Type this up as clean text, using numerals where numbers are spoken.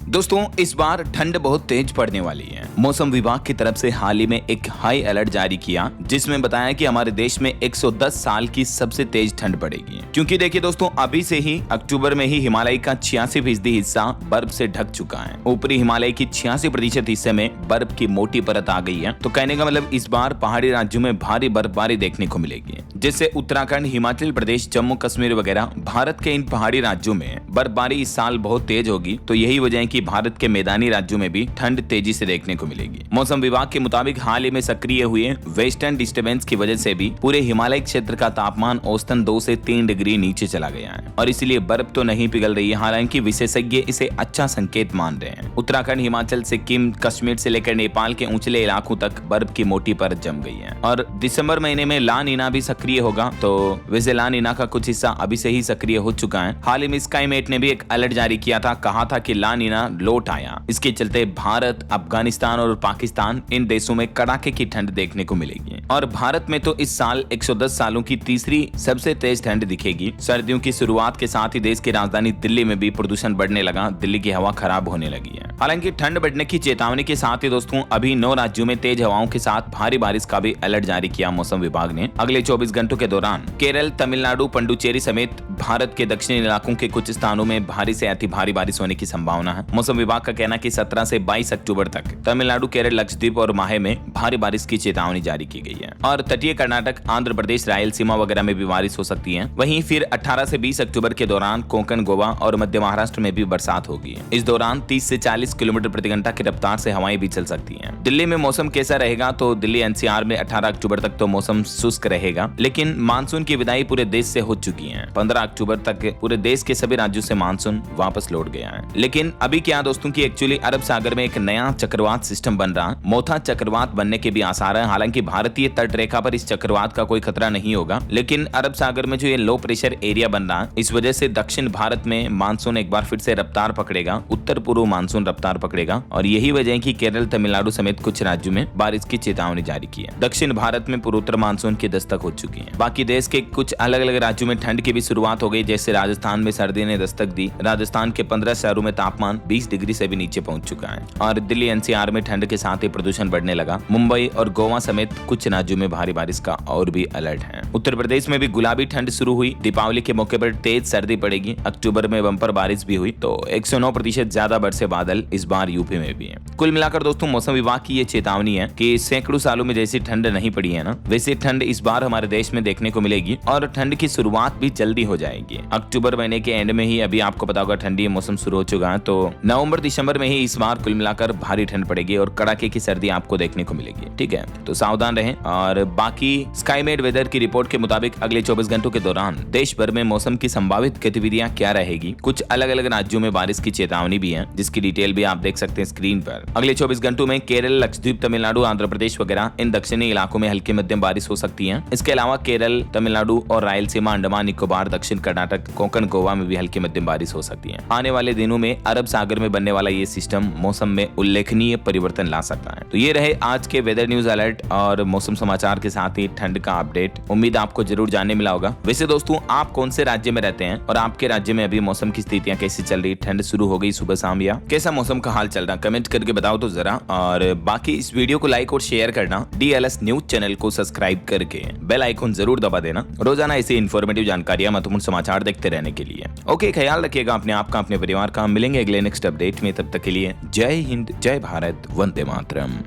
दोस्तों इस बार ठंड बहुत तेज पड़ने वाली है। मौसम विभाग की तरफ से हाल ही में एक हाई अलर्ट जारी किया, जिसमें बताया कि हमारे देश में 110 साल की सबसे तेज ठंड पड़ेगी। क्योंकि देखिए दोस्तों, अभी से ही अक्टूबर में ही हिमालय का 86% हिस्सा बर्फ से ढक चुका है। ऊपरी हिमालय की 86% हिस्से में बर्फ की मोटी परत आ गई है। तो कहने का मतलब इस बार पहाड़ी राज्यों में भारी बर्फबारी देखने को मिलेगी, जिससे उत्तराखंड, हिमाचल प्रदेश, जम्मू कश्मीर वगैरह भारत के इन पहाड़ी राज्यों में बर्फबारी इस साल बहुत तेज होगी। तो यही वजह है कि भारत के मैदानी राज्यों में भी ठंड तेजी से देखने को मिलेगी। मौसम विभाग के मुताबिक हाल ही में सक्रिय हुए वेस्टर्न डिस्टर्बेंस की वजह से भी पूरे हिमालय क्षेत्र का तापमान औसतन 2 से 3 डिग्री नीचे चला गया है और इसलिए बर्फ तो नहीं पिघल रही है। हालांकि विशेषज्ञ इसे अच्छा संकेत मान रहे हैं। उत्तराखंड, हिमाचल, सिक्किम, कश्मीर से लेकर नेपाल के ऊंचले इलाकों तक बर्फ की मोटी परत जम गई है और दिसंबर महीने में ला नीना भी सक्रिय होगा। तो वैसे ला नीना का कुछ हिस्सा अभी से ही सक्रिय हो चुका है। हाल ही में स्काईमेट ने भी एक अलर्ट जारी किया था, कहा था कि ला नीना लौट आया। इसके चलते भारत, अफगानिस्तान और पाकिस्तान, इन देशों में कड़ाके की ठंड देखने को मिलेगी और भारत में तो इस साल 110 सालों की तीसरी सबसे तेज ठंड दिखेगी। सर्दियों की शुरुआत के साथ ही देश की राजधानी दिल्ली में भी प्रदूषण बढ़ने लगा, दिल्ली की हवा खराब होने लगी है। हालांकि ठंड बढ़ने की चेतावनी के साथ ही दोस्तों अभी 9 राज्यों में तेज हवाओं के साथ भारी बारिश का भी अलर्ट जारी किया मौसम विभाग ने। अगले 24 घंटों के दौरान केरल, तमिलनाडु, पुडुचेरी समेत भारत के दक्षिणी इलाकों के कुछ स्थानों में भारी से अति भारी बारिश होने की संभावना है। मौसम विभाग का कहना है कि 17 से 22 अक्टूबर तक तमिलनाडु, केरल, लक्षद्वीप और माहे में भारी बारिश की चेतावनी जारी की गई है और तटीय कर्नाटक, आंध्र प्रदेश, रायलसीमा वगैरह में भी बारिश हो सकती है। वहीं फिर 18 से 20 अक्टूबर के दौरान कोंकण, गोवा और मध्य महाराष्ट्र में भी बरसात होगी। इस दौरान 30 से 40 किलोमीटर प्रति घंटा की रफ्तार से हवाएं भी चल सकती हैं। दिल्ली में मौसम कैसा रहेगा? तो दिल्ली एनसीआर में 18 अक्टूबर तक तो मौसम शुष्क रहेगा, लेकिन मानसून की विदाई पूरे देश से हो चुकी है। 15 अक्टूबर तक पूरे देश के सभी राज्यों से मानसून वापस लौट गया है। लेकिन अभी क्या दोस्तों की एक्चुअली अरब सागर में एक नया चक्रवात सिस्टम बन रहा, मोथा चक्रवात बनने के भी आसार है। हालांकि भारतीय तट रेखा पर इस चक्रवात का कोई खतरा नहीं होगा, लेकिन अरब सागर में जो ये लो प्रेशर एरिया बन रहा है, इस वजह से दक्षिण भारत में मानसून एक बार फिर से रफ्तार पकड़ेगा, उत्तर पूर्व मानसून रफ्तार पकड़ेगा और यही वजह है कि केरल, तमिलनाडु समेत कुछ राज्यों में बारिश की चेतावनी जारी की है। दक्षिण भारत में पूर्वोत्तर मानसून की दस्तक हो चुकी है। बाकी देश के कुछ अलग अलग राज्यों में ठंड की भी शुरुआत हो गई, जैसे राजस्थान में सर्दी ने दस्तक दी। राजस्थान के 15 शहरों में तापमान 20 डिग्री से भी नीचे पहुंच चुका है और दिल्ली एनसीआर में ठंड के साथ ही प्रदूषण बढ़ने लगा। मुंबई और गोवा समेत कुछ राज्यों में भारी बारिश का और भी अलर्ट है। उत्तर प्रदेश में भी गुलाबी ठंड शुरू हुई। दीपावली के मौके पर तेज सर्दी पड़ेगी। अक्टूबर में बम्पर बारिश भी हुई। तो 109% ज्यादा बरसे बादल इस बार यूपी में भी है। कुल मिलाकर दोस्तों मौसम विभाग की ये चेतावनी है कि सैकड़ों सालों में जैसी ठंड नहीं पड़ी है ना, वैसी ठंड इस बार हमारे देश में देखने को मिलेगी और ठंड की शुरुआत भी जल्दी हो जाएगी। अक्टूबर महीने के एंड में ही अभी आपको पता होगा ठंडी मौसम शुरू हो चुका है। तो नवंबर, दिसंबर में ही इस बार कुल मिलाकर भारी ठंड पड़ेगी और कड़ाके की सर्दी आपको देखने को मिलेगी। ठीक है, तो सावधान रहें। और बाकी स्काईमेट वेदर की रिपोर्ट के मुताबिक अगले 24 घंटों के दौरान देश भर में मौसम की संभावित गतिविधियां क्या रहेगी। कुछ अलग अलग राज्यों में बारिश की चेतावनी भी है, जिसकी डिटेल भी आप देख सकते हैं स्क्रीन पर। अगले 24 घंटों में केरल, लक्षद्वीप, तमिलनाडु, आंध्र प्रदेश वगैरह इन दक्षिणी इलाकों में हल्की मध्यम बारिश हो सकती है। इसके अलावा केरल, तमिलनाडु और रायलसीमा, अंडमान निकोबार, दक्षिण कर्नाटक, कोंकण, गोवा में भी हल्की मध्यम बारिश हो सकती है। आने वाले दिनों में अरब सागर में बनने वाला ये सिस्टम मौसम में उल्लेखनीय परिवर्तन ला सकता है। तो ये रहे आज के वेदर न्यूज अलर्ट और मौसम समाचार के साथ ही ठंड का अपडेट। उम्मीद आपको जरूर जानने मिला होगा। वैसे दोस्तों, आप कौन से राज्य में रहते हैं और आपके राज्य में अभी मौसम की स्थितियां कैसी चल रही? ठंड शुरू हो गई सुबह शाम या कैसा मौसम का हाल चल रहा? कमेंट करके बताओ तो जरा। और बाकी इस वीडियो को लाइक और शेयर करना, DLS न्यूज चैनल को सब्सक्राइब करके बेल आइकन जरूर दबा देना, रोजाना ऐसी इन्फॉर्मेटिव जानकारियां, महत्वपूर्ण समाचार देखते रहने के लिए। ओके, ख्याल रखिएगा अपने आप का, अपने परिवार का। मिलेंगे अगले नेक्स्ट अपडेट में, तब तक के लिए जय हिंद, जय भारत, वंदे मातरम।